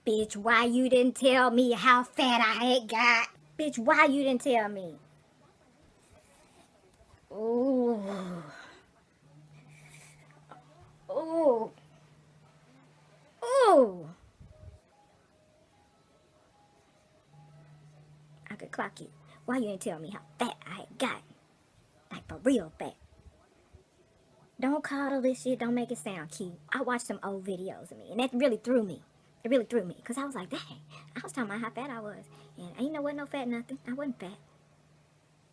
Bitch, why you didn't tell me how fat I had got? Bitch, why you didn't tell me? Ooh. Ooh. Ooh. I could clock you. Why you didn't tell me how fat I had got? Like for real fat. Don't coddle this shit. Don't make it sound cute. I watched some old videos of me, and that really threw me. It really threw me, because I was like, dang, I was talking about how fat I was. And ain't no fat nothing. I wasn't fat.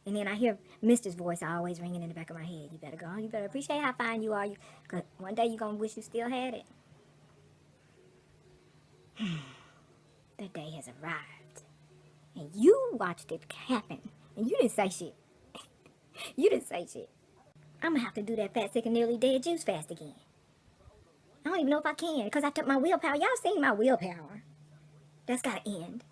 And then I hear Mister's voice always ringing in the back of my head. You better go on. You better appreciate how fine you are. Because one day you're going to wish you still had it. That day has arrived. And you watched it happen. And you didn't say shit. You didn't say shit. I'm going to have to do that fat, sick, and nearly dead juice fast again. I don't even know if I can, because I took my willpower. Y'all seen my willpower. That's got to end.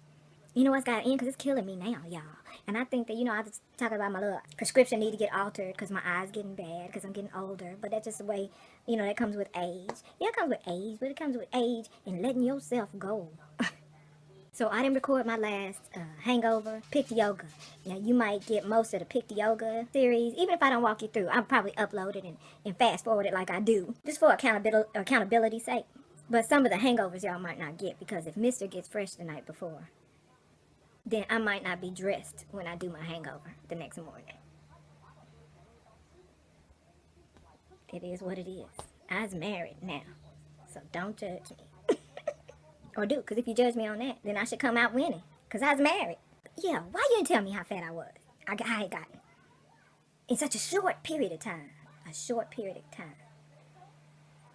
You know what's got to end? Because it's killing me now, y'all. And I think that, I was talking about my little prescription need to get altered because my eyes getting bad because I'm getting older. But that's just the way, that comes with age. Yeah, it comes with age, but it comes with age and letting yourself go. So I didn't record my last hangover pick yoga. Now you might get most of the pick yoga series. Even if I don't walk you through, I'll probably upload it and fast forward it like I do. Just for accountability's sake. But some of the hangovers y'all might not get because if Mister gets fresh the night before, then I might not be dressed when I do my hangover the next morning. It is what it is. I's married now, so don't judge me. Or do, because if you judge me on that, then I should come out winning, because I's married. Yeah, why you didn't tell me how fat I was? I had gotten. In such a short period of time. A short period of time.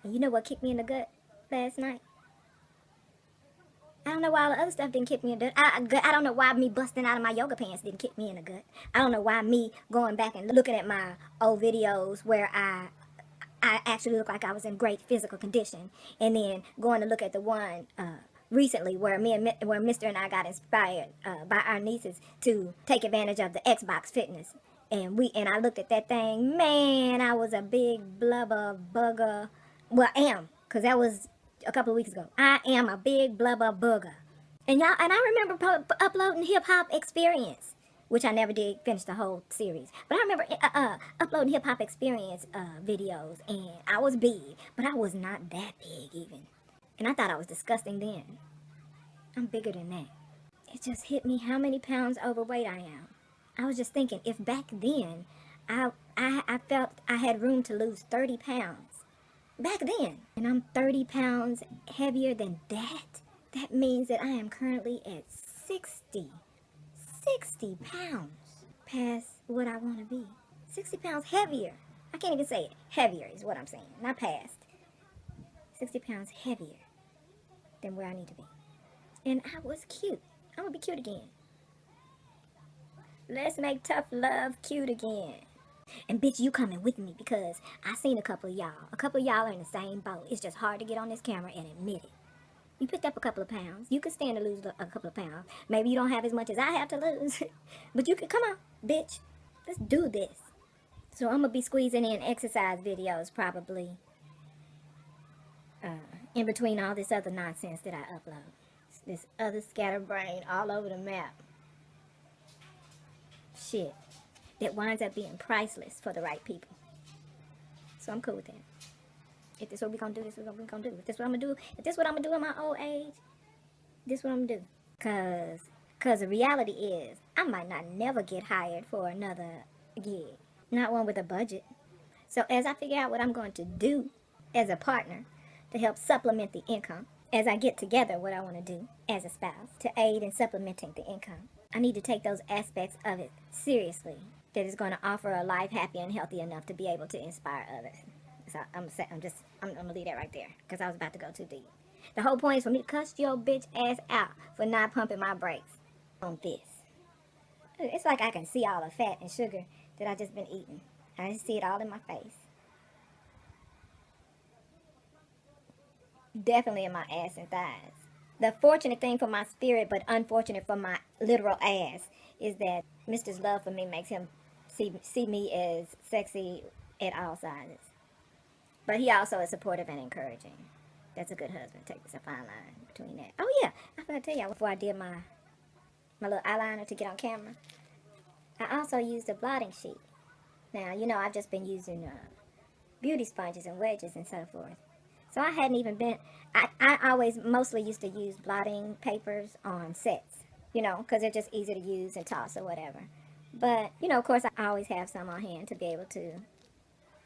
And you know what kicked me in the gut last night? I don't know why all the other stuff didn't kick me in the gut. I don't know why me busting out of my yoga pants didn't kick me in the gut. I don't know why me going back and looking at my old videos where I actually look like I was in great physical condition, and then going to look at the one recently where where Mr. and I got inspired by our nieces to take advantage of the Xbox fitness, and I looked at that thing. Man, I was a big BlubberBooga. Well, I am, because that was a couple of weeks ago. I am a big BlubberBooga. And I remember uploading Hip Hop Experience, which I never did finish the whole series. But I remember uploading Hip Hop Experience videos, and I was big, but I was not that big even. And I thought I was disgusting then. I'm bigger than that. It just hit me how many pounds overweight I am. I was just thinking, if back then I felt I had room to lose 30 pounds, back then, and I'm 30 pounds heavier than that means that I am currently at 60 pounds past what I want to be. 60 pounds heavier. I can't even say it. Heavier is what I'm saying, not past. 60 pounds heavier than where I need to be. And I was cute. I'm going to be cute again. Let's make tough love cute again. And bitch, you coming with me because I seen a couple of y'all. A couple of y'all are in the same boat. It's just hard to get on this camera and admit it. You picked up a couple of pounds. You could stand to lose a couple of pounds. Maybe you don't have as much as I have to lose. But you can, come on, bitch. Let's do this. So I'm going to be squeezing in exercise videos probably in between all this other nonsense that I upload. This other scatterbrain all over the map. Shit. That winds up being priceless for the right people. So I'm cool with that. If this is what we're going to do, this is what we're going to do. If this is what I'm going to do, if this is what I'm going to do in my old age, this is what I'm going to do. Because the reality is, I might not never get hired for another gig. Not one with a budget. So as I figure out what I'm going to do as a partner to help supplement the income, as I get together what I want to do as a spouse to aid in supplementing the income, I need to take those aspects of it seriously. That is going to offer a life happy and healthy enough to be able to inspire others. So I'm gonna leave that right there because I was about to go too deep. The whole point is for me to cuss your bitch ass out for not pumping my brakes on this. It's like I can see all the fat and sugar that I just been eating. I just see it all in my face. Definitely in my ass and thighs. The fortunate thing for my spirit, but unfortunate for my literal ass, is that Mr.'s love for me makes him see me as sexy at all sizes. But he also is supportive and encouraging. That's a good husband. Take this a fine line between that. Oh yeah, I forgot to tell y'all before I did my little eyeliner to get on camera. I also used a blotting sheet. Now, you know, I've just been using beauty sponges and wedges and so forth. So I hadn't even been, I always mostly used to use blotting papers on sets, you know, because they're just easy to use and toss or whatever. But, you know, of course, I always have some on hand to be able to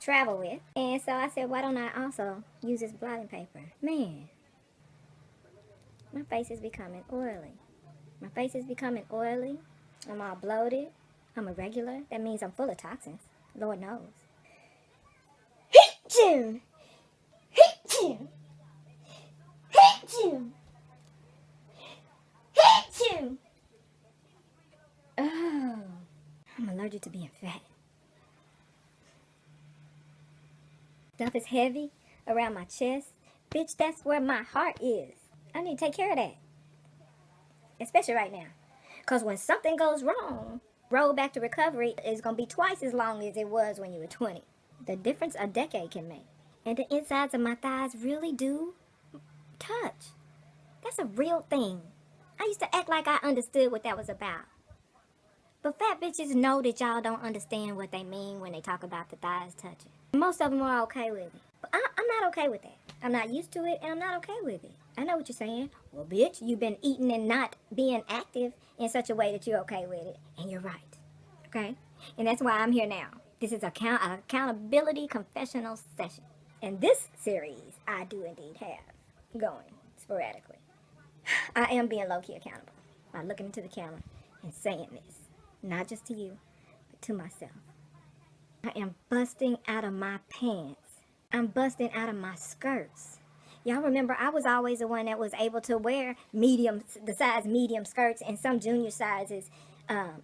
travel with. And so I said, why don't I also use this blotting paper? Man, my face is becoming oily. My face is becoming oily. I'm all bloated. I'm irregular. That means I'm full of toxins. Lord knows. Hit-choo! Hit-choo! Hit-choo! Hit-choo! Oh, I'm allergic to being fat. Stuff is heavy around my chest. Bitch, that's where my heart is. I need to take care of that. Especially right now. Because when something goes wrong, road back to recovery is going to be twice as long as it was when you were 20. The difference a decade can make. And the insides of my thighs really do touch. That's a real thing. I used to act like I understood what that was about. But fat bitches know that y'all don't understand what they mean when they talk about the thighs touching. Most of them are okay with it. But I'm not okay with that. I'm not used to it, and I'm not okay with it. I know what you're saying. Well, bitch, you've been eating and not being active in such a way that you're okay with it. And you're right. Okay? And that's why I'm here now. This is an accountability confessional session. And this series, I do indeed have going sporadically. I am being low-key accountable by looking into the camera and saying this. Not just to you, but to myself. I am busting out of my pants. I'm busting out of my skirts. Y'all remember I was always the one that was able to wear the size medium skirts and some junior sizes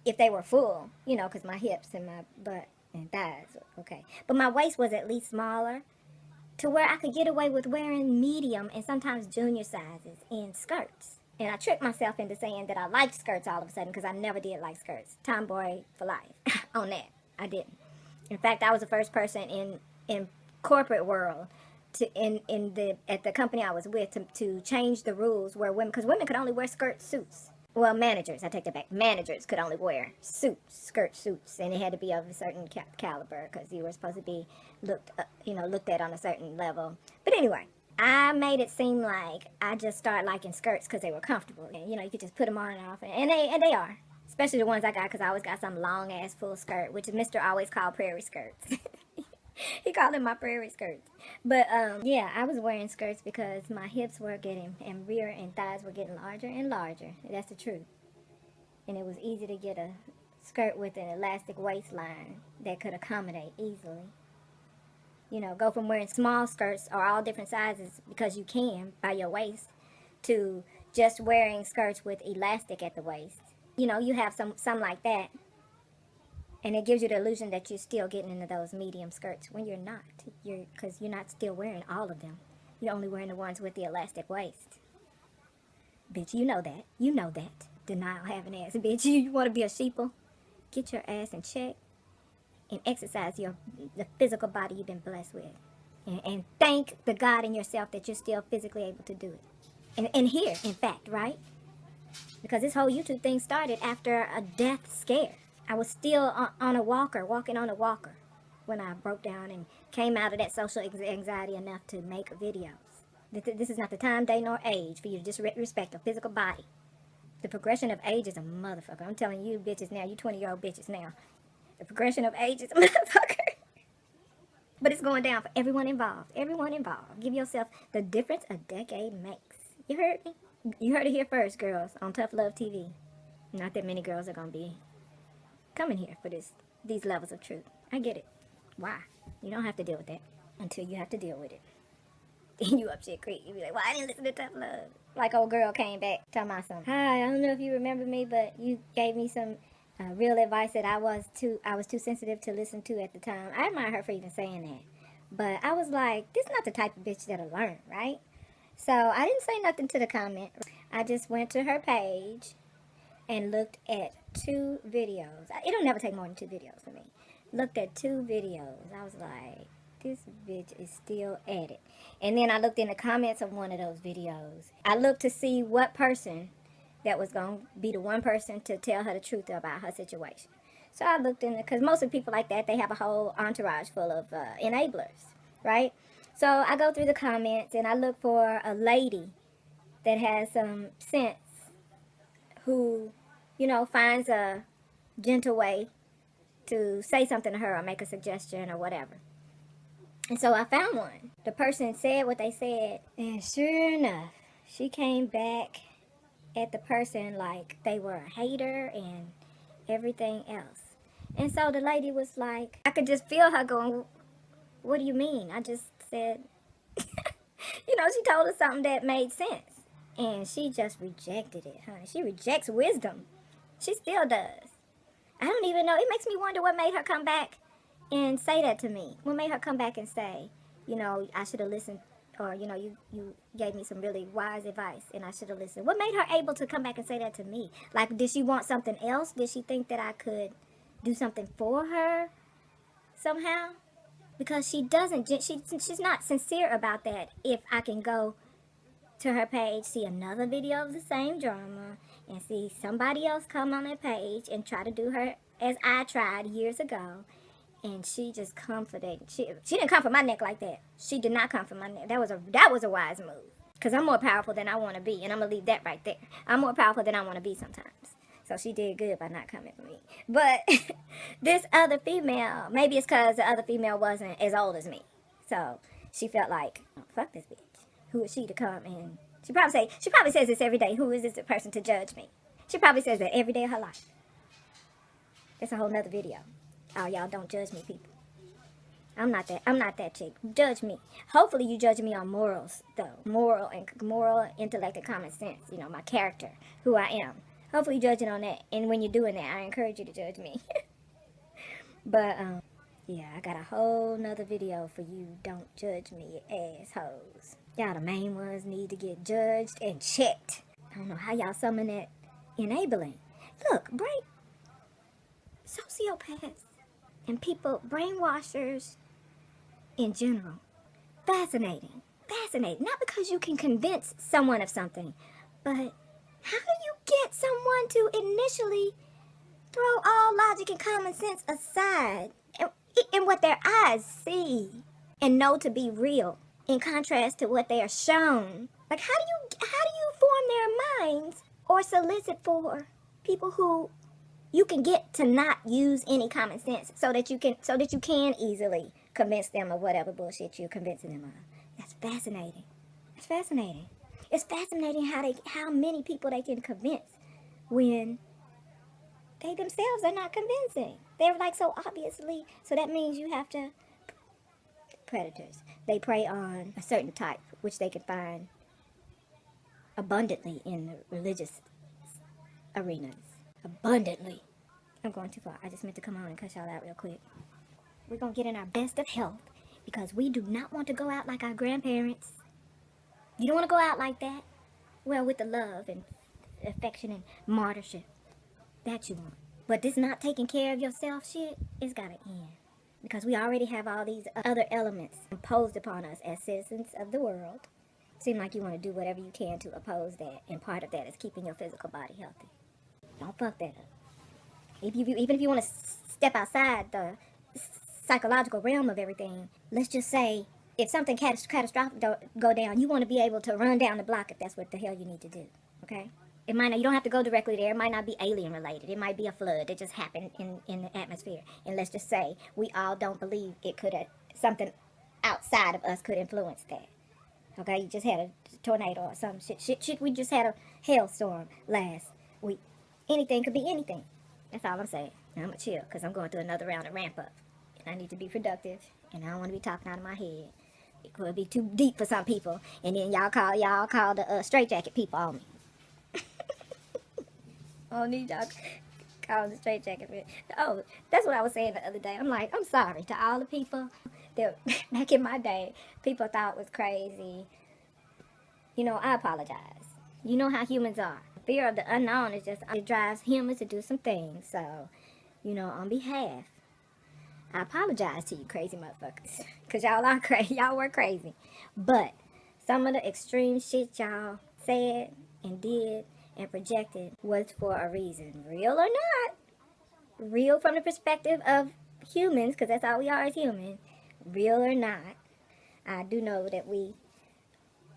if they were full, you know, because my hips and my butt and thighs, okay. But my waist was at least smaller to where I could get away with wearing medium and sometimes junior sizes in skirts. And I tricked myself into saying that I liked skirts all of a sudden because I never did like skirts. Tomboy for life. On that, I didn't. In fact, I was the first person in corporate world at the company I was with to change the rules where women, because women could only wear skirt suits. Well, managers, I take that back. Managers could only wear skirt suits, and it had to be of a certain caliber because you were supposed to be looked at on a certain level. But anyway, I made it seem like I just started liking skirts because they were comfortable. And, you know, you could just put them on and off, and they are. Especially the ones I got because I always got some long-ass full skirt, which Mr. always called prairie skirts. He called them my prairie skirts. But, yeah, I was wearing skirts because my hips were getting, and rear and thighs were getting larger and larger. That's the truth. And it was easy to get a skirt with an elastic waistline that could accommodate easily. You know, go from wearing small skirts or all different sizes because you can by your waist to just wearing skirts with elastic at the waist. You know, you have some like that, and it gives you the illusion that you're still getting into those medium skirts when you're not. Because you're not still wearing all of them. You're only wearing the ones with the elastic waist. Bitch, you know that. You know that. Denial having ass. Bitch, you want to be a sheeple? Get your ass in check and exercise the physical body you've been blessed with. And thank the God in yourself that you're still physically able to do it. And here, in fact, right? Because this whole YouTube thing started after a death scare. I was still walking on a walker, when I broke down and came out of that social anxiety enough to make videos. This is not the time, day, nor age for you to disrespect a physical body. The progression of age is a motherfucker. I'm telling you bitches now, you 20-year-old bitches now. The progression of age is a motherfucker. But it's going down for everyone involved. Everyone involved. Give yourself the difference a decade makes. You heard me? You heard it here first, girls, on Tough Love TV. Not that many girls are going to be coming here for these levels of truth. I get it. Why? You don't have to deal with that until you have to deal with it. Then you up shit creek. You be like, well, I didn't listen to Tough Love. Like old girl came back, tell my son, hi, I don't know if you remember me, but you gave me some real advice that I was too sensitive to listen to at the time. I admire her for even saying that. But I was like, this is not the type of bitch that'll learn, right? So I didn't say nothing to the comment. I just went to her page and looked at 2 videos. It'll never take more than 2 videos for me. Looked at 2 videos. I was like, This bitch is still at it. And then I looked in the comments of one of those videos. I looked to see what person that was going to be the one person to tell her the truth about her situation. So I looked in it, because most of the people like that, they have a whole entourage full of enablers, right? So I go through the comments and I look for a lady that has some sense, who, you know, finds a gentle way to say something to her or make a suggestion or whatever. And so I found one. The person said what they said, and sure enough, she came back at the person like they were a hater and everything else. And so the lady was like, I could just feel her going, what do you mean? I just said, you know, she told us something that made sense. And she just rejected it, honey. She rejects wisdom. She still does. I don't even know. It makes me wonder what made her come back and say that to me. What made her come back and say, you know, I should have listened, or, you know, you gave me some really wise advice and I should have listened. What made her able to come back and say that to me? Like, did she want something else? Did she think that I could do something for her somehow? Because she doesn't, she's not sincere about that. If I can go to her page, see another video of the same drama, and see somebody else come on that page and try to do her as I tried years ago, and she just comforted. She didn't come for my neck like that. She did not come for my neck. That was a wise move. Because I'm more powerful than I want to be, and I'm going to leave that right there. I'm more powerful than I want to be sometimes. So she did good by not coming for me. But this other female, maybe it's because the other female wasn't as old as me. So she felt like, oh, fuck this bitch. Who is she to come and... She probably says this every day. Who is this person to judge me? She probably says that every day of her life. That's a whole nother video. Oh, y'all don't judge me, people. I'm not that chick. Judge me. Hopefully you judge me on morals, though. Moral, intellect, and common sense. You know, my character, who I am. Hopefully you judge it on that. And when you're doing that, I encourage you to judge me. But, yeah, I got a whole nother video for you don't judge me assholes. Y'all the main ones need to get judged and checked. I don't know how y'all summon that enabling. Look, sociopaths and people, brainwashers in general. Fascinating. Not because you can convince someone of something, but how do you get someone to initially throw all logic and common sense aside and what their eyes see and know to be real, in contrast to what they are shown? Like, how do you form their minds or solicit for people who you can get to not use any common sense so that you can easily convince them of whatever bullshit you're convincing them of? That's fascinating. It's fascinating. It's fascinating how many people they can convince when they themselves are not convincing. They're like so obviously. So that means you have to... Predators. They prey on a certain type, which they can find abundantly in the religious arenas. Abundantly. I'm going too far. I just meant to come on and cut y'all out real quick. We're going to get in our best of health because we do not want to go out like our grandparents. You don't want to go out like that? Well, with the love and affection and martyrship. That you want. But this not taking care of yourself shit, it's got to end. Because we already have all these other elements imposed upon us as citizens of the world. Seem like you want to do whatever you can to oppose that. And part of that is keeping your physical body healthy. Don't fuck that up. Even if you want to step outside the psychological realm of everything, let's just say if something catastrophic go down, you want to be able to run down the block if that's what the hell you need to do. Okay? It might not, you don't have to go directly there. It might not be alien related. It might be a flood that just happened in the atmosphere. And let's just say we all don't believe it could have, something outside of us could influence that. Okay, you just had a tornado or some shit. We just had a hailstorm last week. Anything could be anything. That's all I'm saying. Now I'm gonna chill because I'm going through another round of ramp up. And I need to be productive. And I don't want to be talking out of my head. It could be too deep for some people. And then y'all call the straitjacket people on me. Oh, need y'all call the straitjacket. Oh, that's what I was saying the other day. I'm like, I'm sorry to all the people that back in my day, people thought was crazy. You know, I apologize. You know how humans are. Fear of the unknown is just, it drives humans to do some things. So, you know, on behalf I apologize to you crazy motherfuckers. Because y'all are crazy. Y'all were crazy. But some of the extreme shit y'all said and did and projected was for a reason. Real or not. Real from the perspective of humans, because that's all we are as humans. Real or not. I do know that we,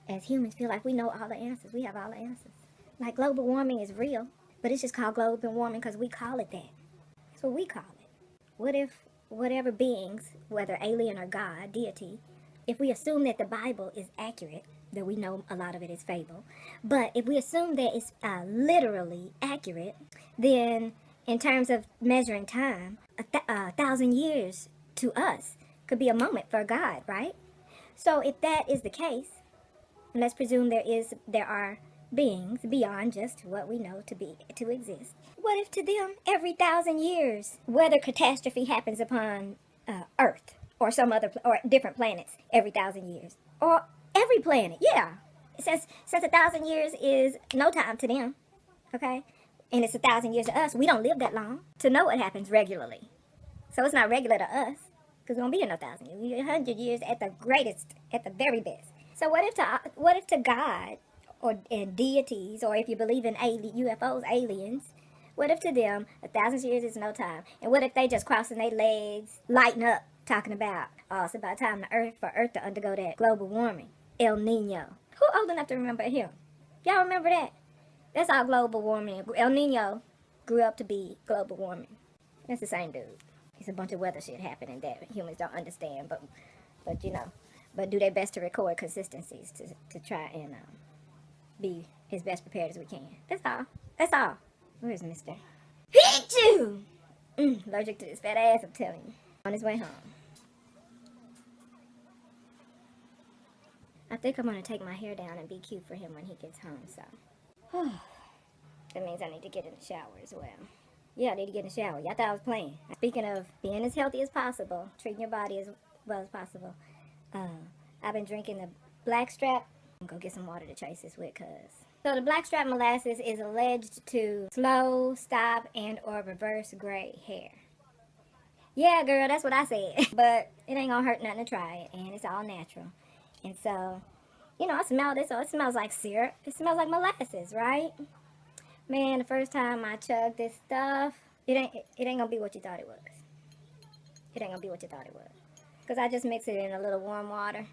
as humans, feel like we know all the answers. We have all the answers. Like global warming is real. But it's just called global warming because we call it that. That's what we call it. What if whatever beings, whether alien or God, deity, if we assume that the Bible is accurate, though we know a lot of it is fable, but if we assume that it's literally accurate, then in terms of measuring time, a thousand years to us could be a moment for God, right? So if that is the case, let's presume there are beings beyond just what we know to exist. What if to them every 1,000 years weather catastrophe happens upon Earth or some other or different planets every 1,000 years, or every planet? Yeah, since 1,000 years is no time to them, okay, and it's 1,000 years to us. We don't live that long to know what happens regularly, so it's not regular to us because we don't be here no 1,000 years. 100 years at the greatest, at the very best. So what if to God or and deities, or if you believe in UFOs, aliens, what if to them 1,000 years is no time? And what if they just crossing their legs, lighting up, talking about, oh, it's about time for Earth to undergo that global warming, El Nino. Who old enough to remember him? Y'all remember that? That's all global warming. El Nino grew up to be global warming. That's the same dude. It's a bunch of weather shit happening that humans don't understand, but you know, but do their best to record consistencies to try and be as best prepared as we can. That's all. That's all. Where's Mister? Hit you! Allergic to this fat ass, I'm telling you. On his way home. I think I'm going to take my hair down and be cute for him when he gets home, so. That means I need to get in the shower as well. Yeah, I need to get in the shower. Y'all thought I was playing. Speaking of being as healthy as possible, treating your body as well as possible, I've been drinking the blackstrap. I'm going to get some water to chase this with, cuz. So the blackstrap molasses is alleged to slow, stop, and or reverse gray hair. Yeah, girl, that's what I said. But it ain't gonna hurt nothing to try it, and it's all natural. And so, you know, I smelled it, so it smells like syrup. It smells like molasses, right? Man, the first time I chugged this stuff, it ain't gonna be what you thought it was. It ain't gonna be what you thought it was. Because I just mix it in a little warm water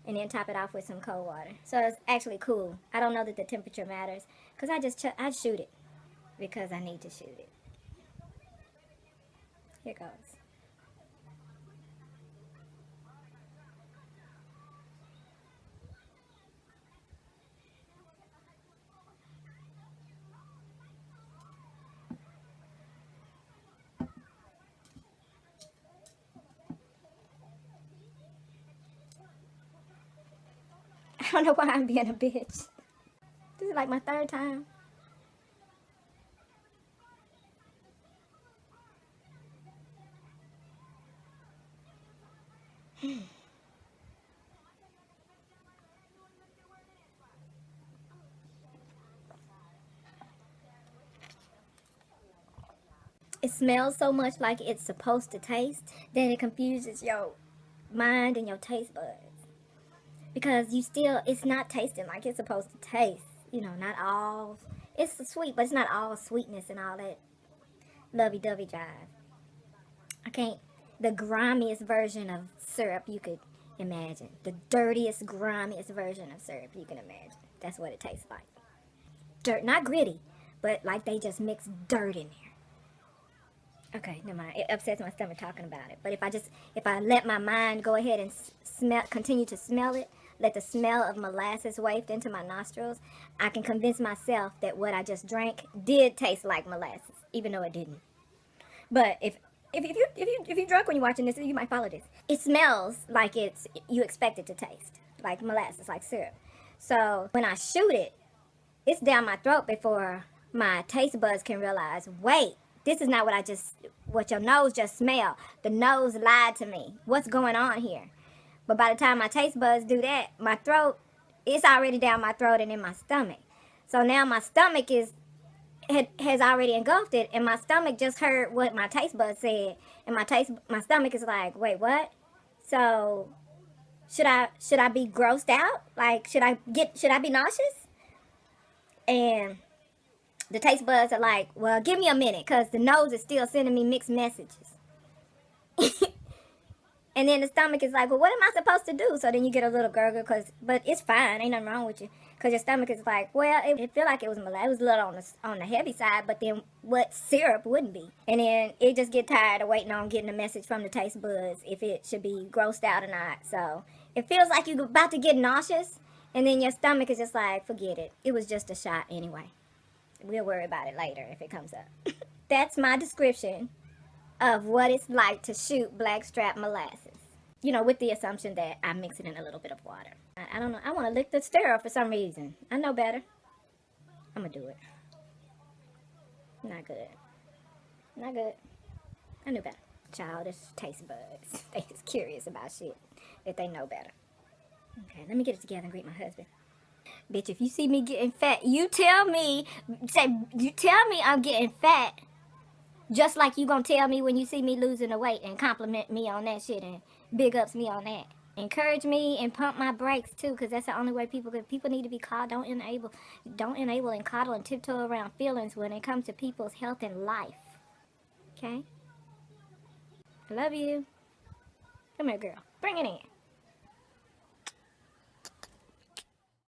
and then top it off with some cold water. So it's actually cool. I don't know that the temperature matters because I shoot it because I need to shoot it. Here goes. I don't know why I'm being a bitch. This is like my third time. It smells so much like it's supposed to taste that it confuses your mind and your taste buds. Because it's not tasting like it's supposed to taste. You know, not all, it's sweet, but it's not all sweetness and all that lovey-dovey jive. The grimiest version of syrup you could imagine. The dirtiest, grimiest version of syrup you can imagine. That's what it tastes like. Dirt, not gritty, but like they just mix dirt in there. Okay, never mind. It upsets my stomach talking about it. But if I let my mind go ahead and continue to smell it, let the smell of molasses waft into my nostrils, I can convince myself that what I just drank did taste like molasses, even though it didn't. But if you're drunk when you're watching this, you might follow this. It smells like you expect it to taste, like molasses, like syrup. So when I shoot it, it's down my throat before my taste buds can realize, wait, this is not what your nose just smelled. The nose lied to me. What's going on here? But by the time my taste buds do that, my throat, it's already down my throat and in my stomach. So now my stomach is has already engulfed it, and my stomach just heard what my taste buds said, and my stomach is like, wait, what? So should I be grossed out? Like, should I be nauseous? And the taste buds are like, well, give me a minute, because the nose is still sending me mixed messages. And then the stomach is like, well, what am I supposed to do? So then you get a little gurgle, but it's fine. Ain't nothing wrong with you. Because your stomach is like, well, it feel like it was molasses. It was a little on the heavy side, but then what syrup wouldn't be? And then it just get tired of waiting on getting a message from the taste buds if it should be grossed out or not. So it feels like you're about to get nauseous, and then your stomach is just like, forget it. It was just a shot anyway. We'll worry about it later if it comes up. That's my description of what it's like to shoot blackstrap molasses. You know, with the assumption that I mix it in a little bit of water. I don't know. I want to lick the stirrer for some reason. I know better. I'm going to do it. Not good. Not good. I knew better. Childish taste buds. They just curious about shit that they know better. Okay, let me get it together and greet my husband. Bitch, if you see me getting fat, you tell me I'm getting fat. Just like you gonna tell me when you see me losing the weight and compliment me on that shit and big ups me on that. Encourage me and pump my brakes too, because that's the only way people need to be called. Don't enable and coddle and tiptoe around feelings when it comes to people's health and life. Okay? I love you. Come here, girl. Bring it in.